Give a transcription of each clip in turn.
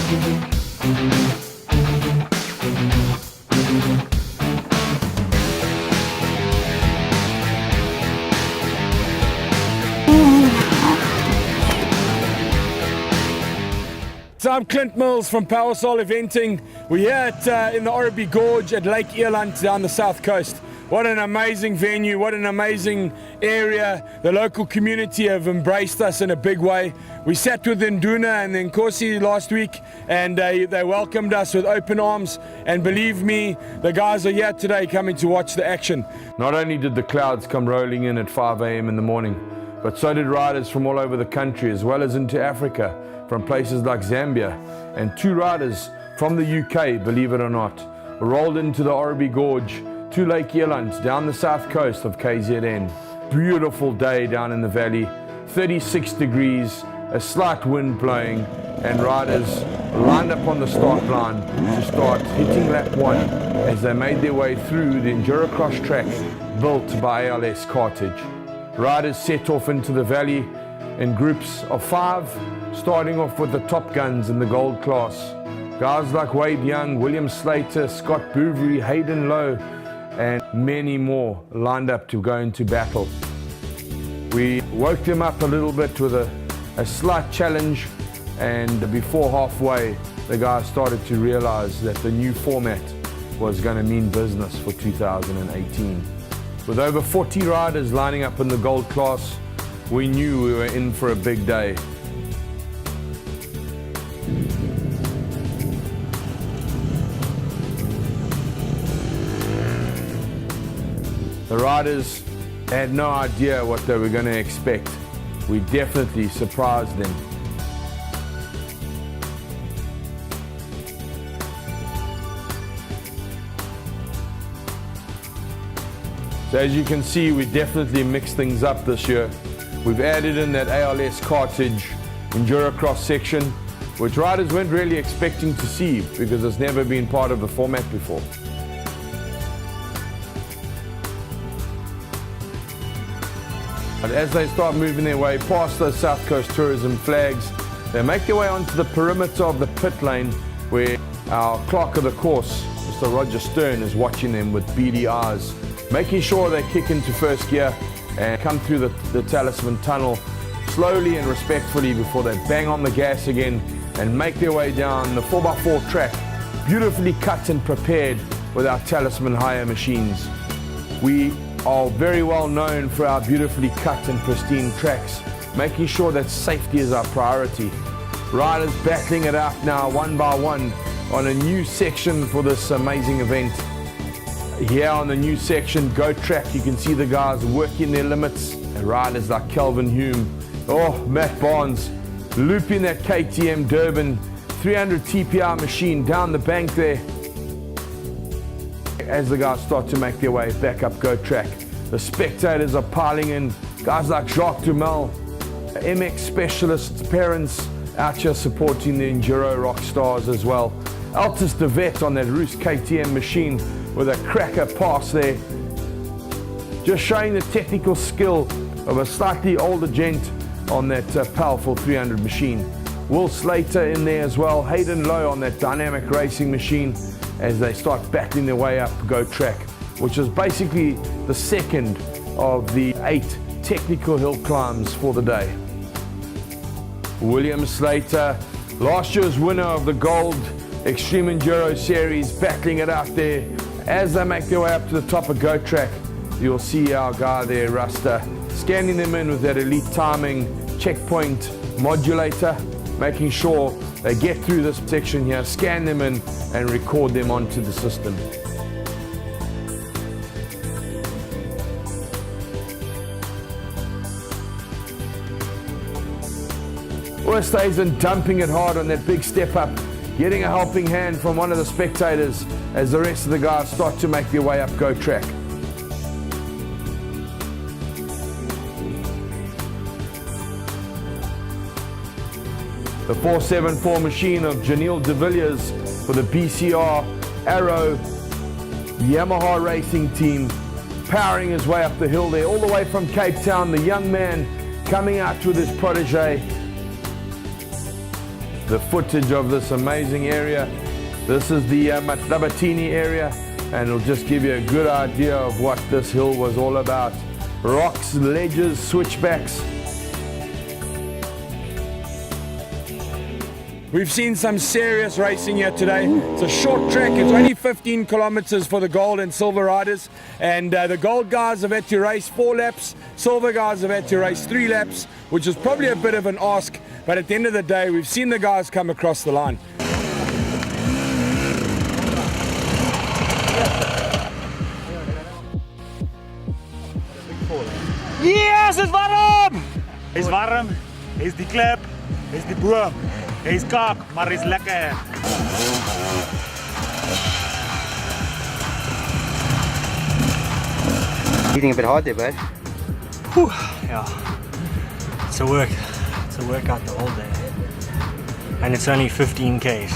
So I'm Clint Mills from Powersol Eventing. We're here in the Orrery Gorge at Lake Eland down the south coast. What an amazing venue, what an amazing area. The local community have embraced us in a big way. We sat with Nduna and then Nkosi last week, and they welcomed us with open arms. And believe me, the guys are here today coming to watch the action. Not only did the clouds come rolling in at 5 a.m. in the morning, but so did riders from all over the country, as well as into Africa, from places like Zambia, and 2 riders from the UK, believe it or not, rolled into the Orrery Gorge to Lake Eland down the south coast of KZN. Beautiful day down in the valley, 36 degrees, a slight wind blowing, and riders lined up on the start line to start hitting lap 1 as they made their way through the Enduro cross track built by ALS Carthage. Riders set off into the valley in groups of 5, starting off with the top guns in the gold class. Guys like Wade Young, William Slater, Scott Bouverie, Hayden Lowe, and many more lined up to go into battle. We woke them up a little bit with a slight challenge, and before halfway, the guys started to realize that the new format was going to mean business for 2018. With over 40 riders lining up in the gold class, we knew we were in for a big day. The riders had no idea what they were going to expect. We definitely surprised them. So as you can see, we definitely mixed things up this year. We've added in that ALS Carthage Enduro cross section, which riders weren't really expecting to see because it's never been part of the format before. But as they start moving their way past those South Coast tourism flags, they make their way onto the perimeter of the pit lane where our clerk of the course, Mr. Roger Stern, is watching them with beady eyes, making sure they kick into first gear and come through the Talisman tunnel slowly and respectfully before they bang on the gas again and make their way down the 4x4 track, beautifully cut and prepared with our Talisman hire machines. We are very well known for our beautifully cut and pristine tracks, making sure that safety is our priority. Riders battling it out now one by one on a new section for this amazing event. Here on the new section, Go Track, you can see the guys working their limits. Riders like Calvin Hume, Matt Barnes, looping that KTM Durban 300 TPR machine down the bank there. As the guys start to make their way back up Go Track, the spectators are piling in. Guys like Jacques Dumel, MX specialists, parents out here supporting the Enduro rock stars as well. Altus de Vet on that Roos KTM machine with a cracker pass there. Just showing the technical skill of a slightly older gent on that powerful 300 machine. Will Slater in there as well. Hayden Lowe on that dynamic racing machine as they start battling their way up Go Track, which is basically the second of the 8 technical hill climbs for the day. William Slater, last year's winner of the Gold Extreme Enduro Series, battling it out there. As they make their way up to the top of Go Track, you'll see our guy there, Rasta, scanning them in with that elite timing checkpoint modulator, making sure they get through this section here, scan them in, and record them onto the system. Oosthuizen dumping it hard on that big step up, getting a helping hand from one of the spectators as the rest of the guys start to make their way up Go Track. The 474 machine of Janelle de Villiers for the BCR Arrow Yamaha racing team, powering his way up the hill there, all the way from Cape Town, the young man coming out with his protege. the footage of this amazing area. This is the Matlabatini area, and it'll just give you a good idea of what this hill was all about. Rocks, ledges, switchbacks. We've seen some serious racing here today. It's a short track. It's only 15 kilometers for the gold and silver riders, and the gold guys have had to race 4 laps, silver guys have had to race 3 laps, which is probably a bit of an ask, but at the end of the day we've seen the guys come across the line. Yes, is warm! Is warm, is die klip, is die boom, is kak, maar is lekker. Hitting a bit hard there, bud. Whew, yeah, it's a workout the whole day, and it's only 15 Ks.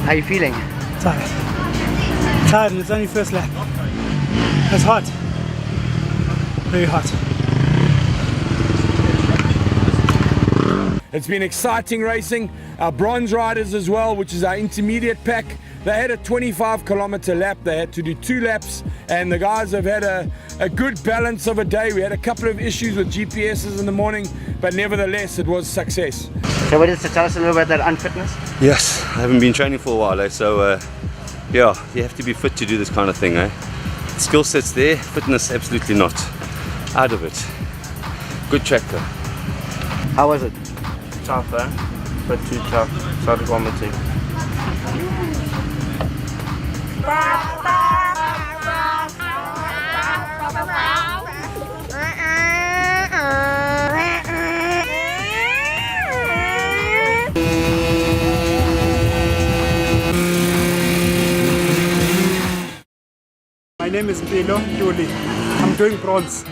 How are you feeling? Tired. Tired, and it's only first lap. It's hot. Very hot. It's been exciting racing. Our bronze riders as well, which is our intermediate pack, they had a 25-kilometer lap. They had to do 2 laps, and the guys have had a good balance of a day. We had a couple of issues with GPSs in the morning, but nevertheless it was success. So what is to tell us a little about that unfitness? Yes, I haven't been training for a while, so yeah, you have to be fit to do this kind of thing. Skill set's there, fitness absolutely not. Out of it. Good track though. How was it? Tough, but too tough. Started vomiting. My name is Viljoen. I'm doing bronze.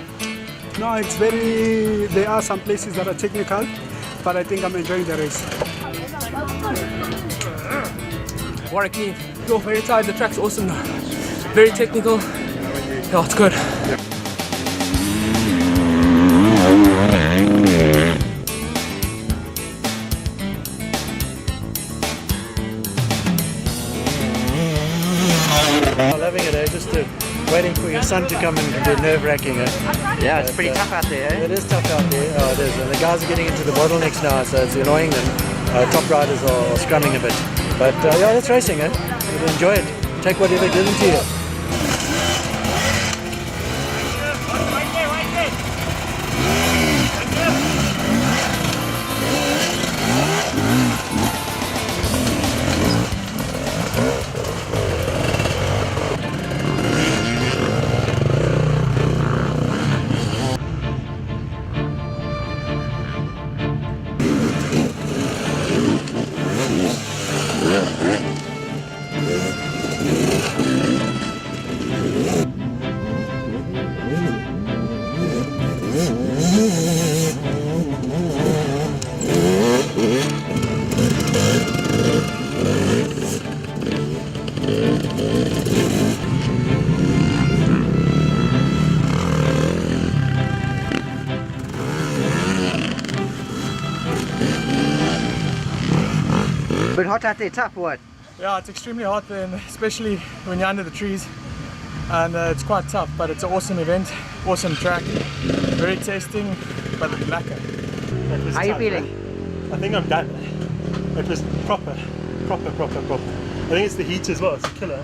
No, it's very, there are some places that are technical, but I think I'm enjoying the race. Warick, Neave. Yo, very tired. The track's awesome now. Very technical. Yeah, it's good. I'm loving it, just waiting for your son to come and be nerve-wracking. Yeah, it's pretty tough out there, It is tough out there, it is. And the guys are getting into the bottlenecks now, so it's annoying them. Top riders are scrumming a bit. But yeah, that's racing, You'll enjoy it. Take whatever given to you. But hot out there, tough, what? Yeah, it's extremely hot there, and especially when you're under the trees. And it's quite tough, but it's an awesome event, awesome track, very testing, but lekker. How are you feeling? I think I'm done. It was proper. I think it's the heat as well, it's a killer.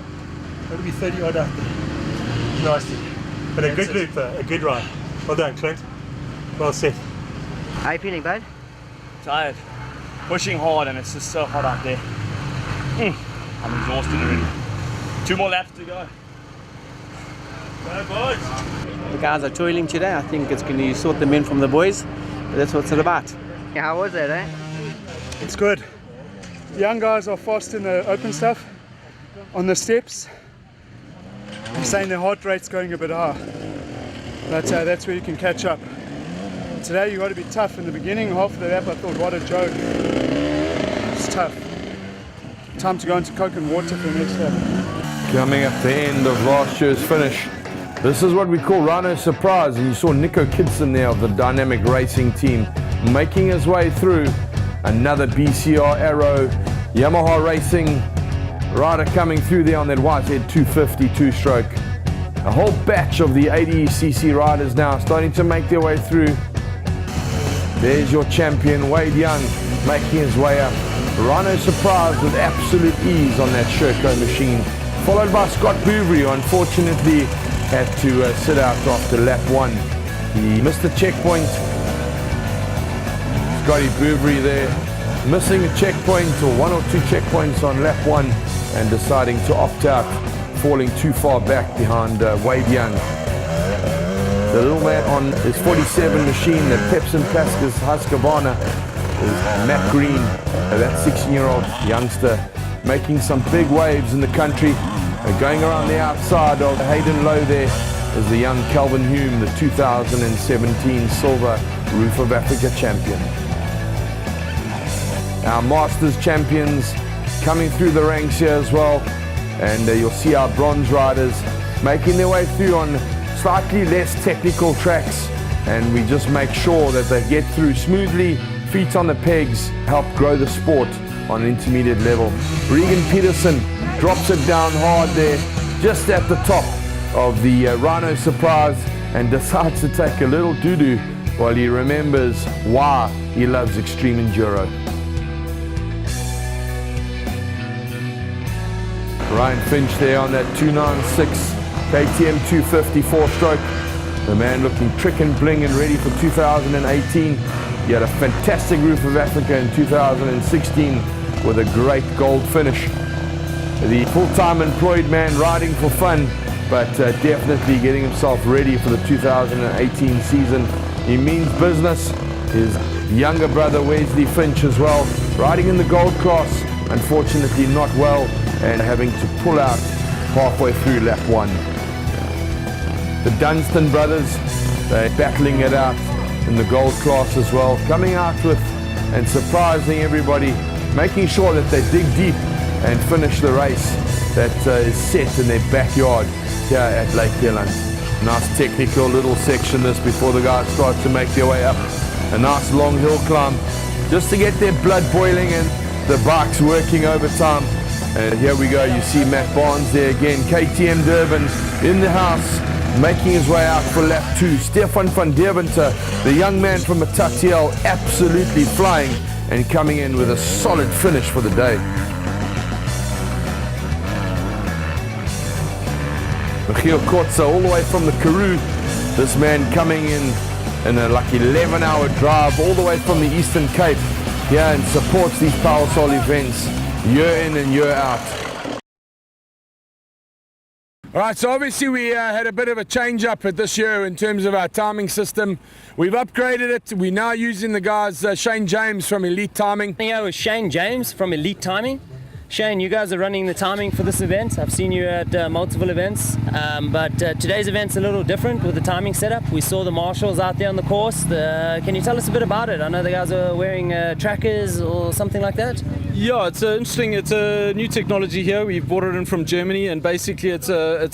It'll be 30 odd out there. Nasty. But a good loop, a good ride. Well done, Clint. Well said. How are you feeling, bud? Tired. Pushing hard, and it's just so hot out there. I'm exhausted already. 2 more laps to go. Go boys! The guys are toiling today. I think it's going to sort the men from the boys. But that's what it's all about. Yeah, how was it, It's good. Young guys are fast in the open stuff, on the steps. They're saying their heart rate's going a bit high. But that's where you can catch up. Today you got to be tough. In the beginning, half of the lap I thought, what a joke. It's tough. Time to go into Coke and water for the next lap. Coming up the end of last year's finish. This is what we call Rhino Surprise, and you saw Nico Kidson there of the Dynamic Racing team making his way through. Another BCR Arrow Yamaha Racing rider coming through there on that Whitehead 250 two-stroke. A whole batch of the 80cc riders now starting to make their way through. There's your champion Wade Young making his way up. Rhino Surprise with absolute ease on that Sherco machine, followed by Scott Bouverie, who unfortunately had to sit out after lap 1. He missed the checkpoint. Scotty Bouverie there missing a checkpoint or 1 or 2 checkpoints on lap 1 and deciding to opt out, falling too far back behind Wade Young. The little man on his 47 machine, the Pepsin Plaskers Husqvarna, is Matt Green, that 16-year-old youngster, making some big waves in the country. Going around the outside of Hayden Lowe there is the young Calvin Hume, the 2017 Silver Roof of Africa champion. Our Masters champions coming through the ranks here as well, and you'll see our bronze riders making their way through on slightly less technical tracks, and we just make sure that they get through smoothly, feet on the pegs, help grow the sport on an intermediate level. Regan Peterson drops it down hard there, just at the top of the Rhino Surprise, and decides to take a little doo-doo while he remembers why he loves extreme enduro. Ryan Finch there on that 296 KTM 250 4-stroke. The man looking trick and bling and ready for 2018. He had a fantastic Roof of Africa in 2016 with a great gold finish. The full-time employed man riding for fun, but definitely getting himself ready for the 2018 season. He means business. His younger brother Wesley Finch as well, riding in the gold class, unfortunately not well, and having to pull out halfway through lap 1. The Dunstan brothers, they're battling it out in the gold class as well, coming out with and surprising everybody, making sure that they dig deep and finish the race that is set in their backyard here at Lake Eland. Nice technical little section this before the guys start to make their way up. A nice long hill climb just to get their blood boiling and the bikes working overtime. And here we go, you see Matt Barnes there again, KTM Durban in the house, making his way out for lap 2. Stefan van Deventer, the young man from Matatiel, absolutely flying and coming in with a solid finish for the day. Michiel Kotze all the way from the Karoo, this man coming in a like 11-hour drive all the way from the Eastern Cape here and supports these PowerSol events year in and year out. All right, so obviously we had a bit of a change up at this year in terms of our timing system. We've upgraded it. We're now using the guys Shane James from Elite Timing. Yeah, with Shane James from Elite Timing. Shane, you guys are running the timing for this event. I've seen you at multiple events, but today's event's a little different with the timing setup. We saw the marshals out there on the course. Can you tell us a bit about it? I know the guys are wearing trackers or something like that. Yeah, it's interesting. It's a new technology here. We brought it in from Germany, and basically it's a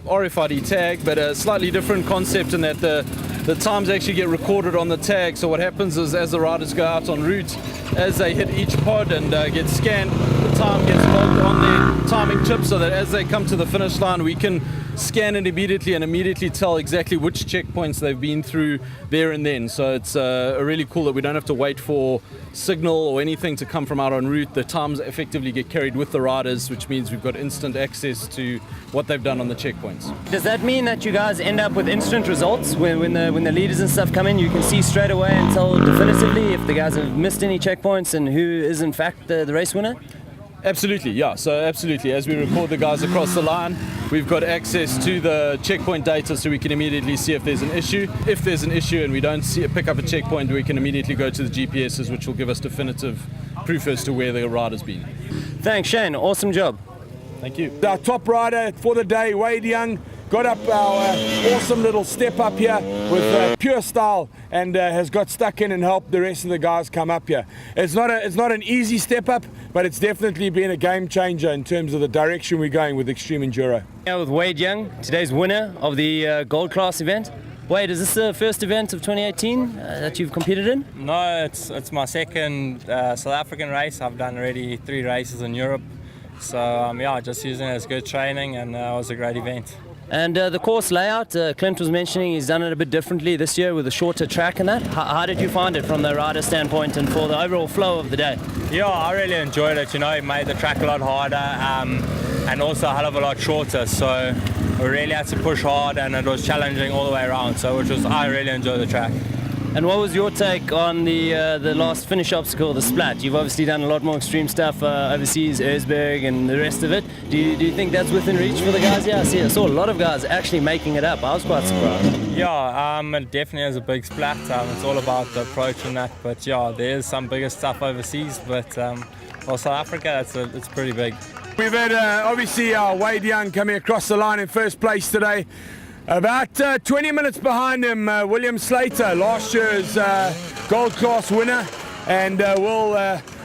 RFID tag, but a slightly different concept in that the times actually get recorded on the tag. So what happens is, as the riders go out en route, as they hit each pod and get scanned, the time gets logged on their timing chip, so that as they come to the finish line, we can scan it immediately and immediately tell exactly which checkpoints they've been through there and then. So it's really cool that we don't have to wait for signal or anything to come from out en route. The times effectively get carried with the riders, which means we've got instant access to what they've done on the checkpoints. Does that mean that you guys end up with instant results when the leaders and stuff come in? You can see straight away and tell definitively if the guys have missed any checkpoints and who is in fact the race winner? Absolutely, yeah. So absolutely, as we record the guys across the line, we've got access to the checkpoint data, so we can immediately see if there's an issue. If there's an issue and we don't pick up a checkpoint, we can immediately go to the GPSs, which will give us definitive proof as to where the rider's been. Thanks, Shane. Awesome job. Thank you. Our top rider for the day, Wade Young, got up our awesome little step up here with pure style, and has got stuck in and helped the rest of the guys come up here. It's not an easy step up, but it's definitely been a game changer in terms of the direction we're going with Extreme Enduro. Here with Viljoen, today's winner of the gold class event. Wade, is this the first event of 2018 that you've competed in? No, it's my second South African race. I've done already 3 races in Europe. So yeah, just using it as good training, and it was a great event. And the course layout, Clint was mentioning he's done it a bit differently this year with a shorter track and that. How did you find it from the rider standpoint and for the overall flow of the day? Yeah, I really enjoyed it. You know, it made the track a lot harder and also a hell of a lot shorter. So we really had to push hard, and it was challenging all the way around. So I really enjoyed the track. And what was your take on the last finish obstacle, the splat? You've obviously done a lot more extreme stuff overseas, Erzberg and the rest of it. Do you think that's within reach for the guys? Yeah, I saw a lot of guys actually making it up. I was quite surprised. Yeah, it definitely is a big splat. It's all about the approach and that. But yeah, there is some bigger stuff overseas. But for South Africa, it's pretty big. We've had obviously Viljoen coming across the line in first place today. About 20 minutes behind him, William Slater, last year's gold class winner, and Will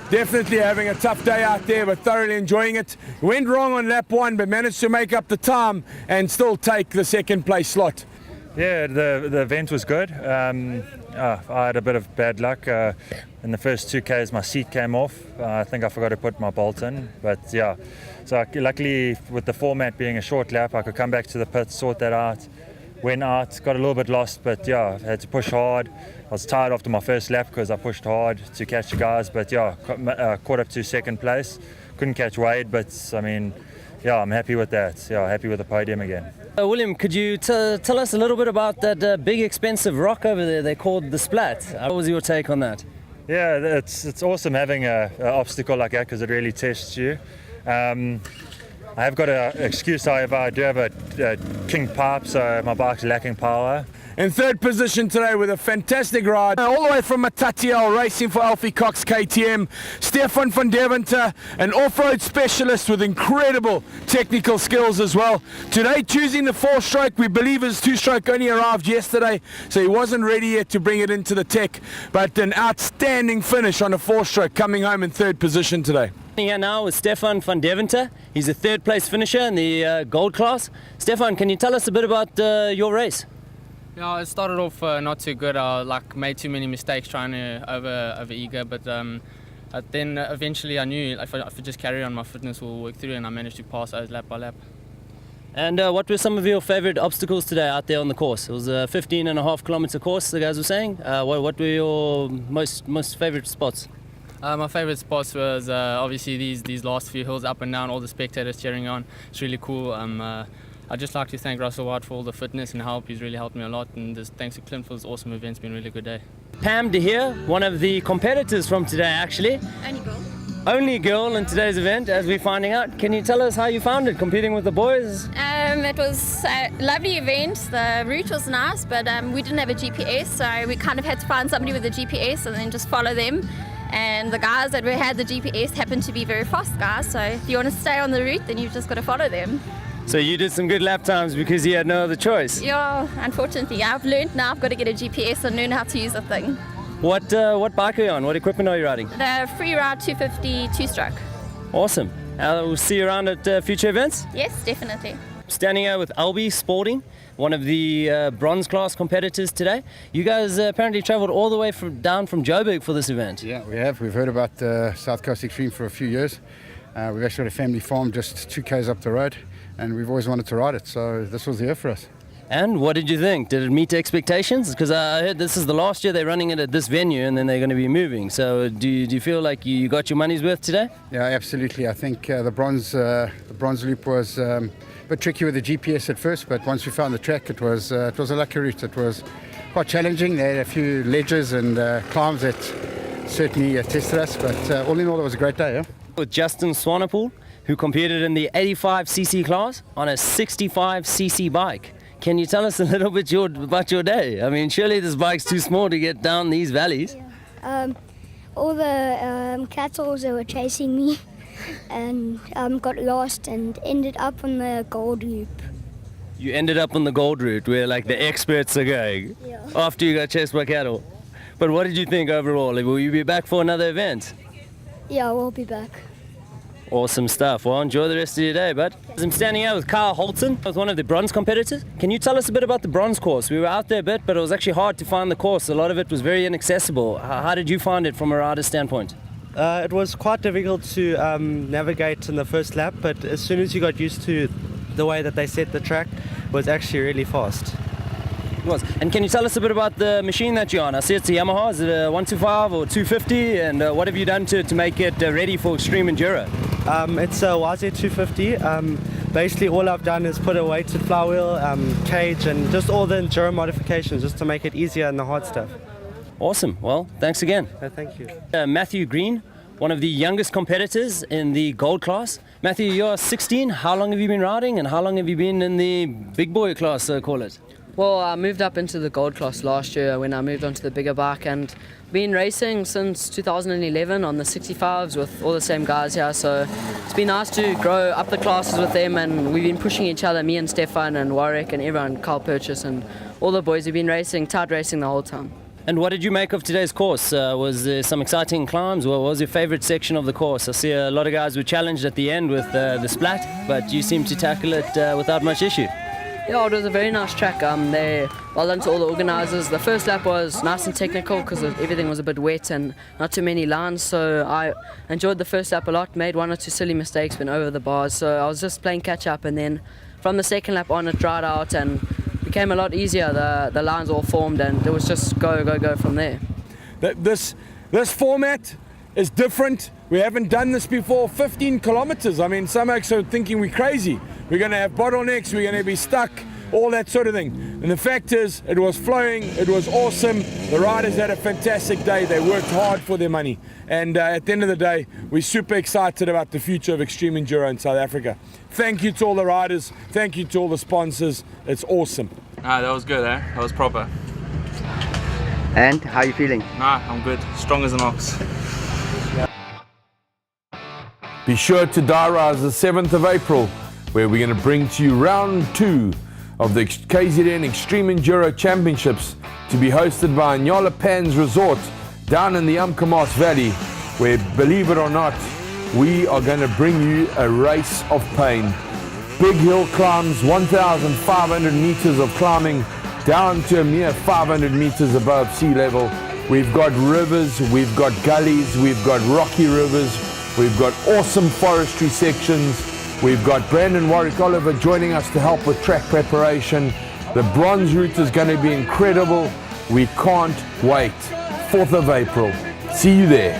definitely having a tough day out there, but thoroughly enjoying it. Went wrong on lap 1, but managed to make up the time and still take the second place slot. Yeah, the event was good. I had a bit of bad luck. In the first 2Ks, my seat came off. I think I forgot to put my bolt in, but yeah. So luckily, with the format being a short lap, I could come back to the pit, sort that out. Went out, got a little bit lost, but yeah, I had to push hard. I was tired after my first lap because I pushed hard to catch the guys, but yeah, caught up to second place. Couldn't catch Wade, but I mean, yeah, I'm happy with that. Yeah, happy with the podium again. William, could you tell us a little bit about that big expensive rock over there they called the Splat? What was your take on that? Yeah, it's awesome having an obstacle like that because it really tests you. I have got an excuse, however. I do have a king pipe, so my bike's lacking power. In third position today with a fantastic ride, all the way from Matatiel, racing for Alfie Cox KTM, Stefan van Deventer, an off-road specialist with incredible technical skills as well. Today choosing the 4-stroke, we believe his 2-stroke only arrived yesterday, so he wasn't ready yet to bring it into the tech, but an outstanding finish on a 4-stroke, coming home in third position today. Here now with Stefan van Deventer. He's a third place finisher in the gold class. Stefan, can you tell us a bit about your race? Yeah, it started off not too good. I made too many mistakes trying to over ego, but then eventually I knew if I just carry on, my fitness will work through, and I managed to pass those lap by lap. And what were some of your favorite obstacles today out there on the course? It was a 15.5 kilometer course, the guys were saying. What were your most favorite spots? My favorite spots was obviously these last few hills up and down, all the spectators cheering on. It's really cool. I'd just like to thank Russell White for all the fitness and help. He's really helped me a lot, and just thanks to Clint for this awesome event. It's been a really good day. Pam De Heer, one of the competitors from today actually. Only girl in today's event, as we're finding out. Can you tell us how you found it, competing with the boys? It was a lovely event. The route was nice, but we didn't have a GPS, so we kind of had to find somebody with a GPS and then just follow them. And the guys that had the GPS happened to be very fast guys, so if you want to stay on the route, then you've just got to follow them. So you did some good lap times because you had no other choice? Yeah, unfortunately. I've learned now I've got to get a GPS and learn how to use the thing. What bike are you on? What equipment are you riding? The Freeride 250 2-stroke. Awesome. We'll see you around at future events? Yes, definitely. Standing here with Albie Spalding, one of the bronze class competitors today. You guys apparently travelled all the way down from Joburg for this event. Yeah, we have. We've heard about South Coast Extreme for a few years. We've actually got a family farm just 2 k's up the road, and we've always wanted to ride it, so this was the year for us. And what did you think? Did it meet expectations? Because I heard this is the last year they're running it at this venue, and then they're going to be moving. So do you feel like you got your money's worth today? Yeah, absolutely. I think the bronze loop was a bit tricky with the GPS at first, but once we found the track, it was a lucky route. It was quite challenging. They had a few ledges and climbs that certainly tested us, but all in all, it was a great day. Yeah? With Justin Swanepoel, who competed in the 85cc class on a 65cc bike. Can you tell us a little bit about your day? I mean, surely this bike's too small to get down these valleys. All the cattle that were chasing me and got lost and ended up on the gold loop. You ended up on the gold route where like the experts are going after you got chased by cattle. But what did you think overall? Will you be back for another event? Yeah, we'll be back. Awesome stuff. Well, enjoy the rest of your day, bud. I'm standing here with Kyle Holton, with one of the bronze competitors. Can you tell us a bit about the bronze course? We were out there a bit, but it was actually hard to find the course. A lot of it was very inaccessible. How did you find it from a rider's standpoint? It was quite difficult to navigate in the first lap, but as soon as you got used to the way that they set the track, it was actually really fast. It was. And can you tell us a bit about the machine that you're on? I see it's a Yamaha. Is it a 125 or 250? And what have you done to make it ready for extreme enduro? It's a YZ250. Basically all I've done is put a weighted flywheel, cage, and just all the enduro modifications just to make it easier in the hard stuff. Awesome. Well, thanks again. Thank you. Matthew Green, one of the youngest competitors in the gold class. Matthew, you're 16. How long have you been riding and how long have you been in the big boy class, call it? Well, I moved up into the gold class last year when I moved onto the bigger bike, and been racing since 2011 on the 65s with all the same guys here, so it's been nice to grow up the classes with them, and we've been pushing each other, me and Stefan and Warick and everyone, Carl Purchase and all the boys. We've been racing, tight racing the whole time. And what did you make of today's course? Was there some exciting climbs? What was your favorite section of the course? I see a lot of guys were challenged at the end with the splat, but you seem to tackle it without much issue. Yeah, it was a very nice track. Well done to all the organisers. The first lap was nice and technical because everything was a bit wet and not too many lines, so I enjoyed the first lap a lot, made one or two silly mistakes, went over the bars, so I was just playing catch up, and then from the second lap on it dried out and became a lot easier. The lines all formed and it was just go, go, go from there. This format is different. We haven't done this before. 15 kilometers. I mean, some folks are thinking we're crazy. We're going to have bottlenecks, we're going to be stuck, all that sort of thing. And the fact is, it was flowing, it was awesome. The riders had a fantastic day. They worked hard for their money. And at the end of the day, we're super excited about the future of extreme enduro in South Africa. Thank you to all the riders. Thank you to all the sponsors. It's awesome. That was good, eh? That was proper. And how are you feeling? I'm good. Strong as an ox. Be sure to diarise the 7th of April, where we're going to bring to you round 2 of the KZN Extreme Enduro Championships, to be hosted by Nyala Pans Resort down in the Umkomaas Valley, where, believe it or not, we are going to bring you a race of pain. Big hill climbs, 1,500 meters of climbing down to a mere 500 meters above sea level. We've got rivers, we've got gullies, we've got rocky rivers, we've got awesome forestry sections. We've got Brandon Warick Oliver joining us to help with track preparation. The bronze route is going to be incredible. We can't wait. 4th of April. See you there.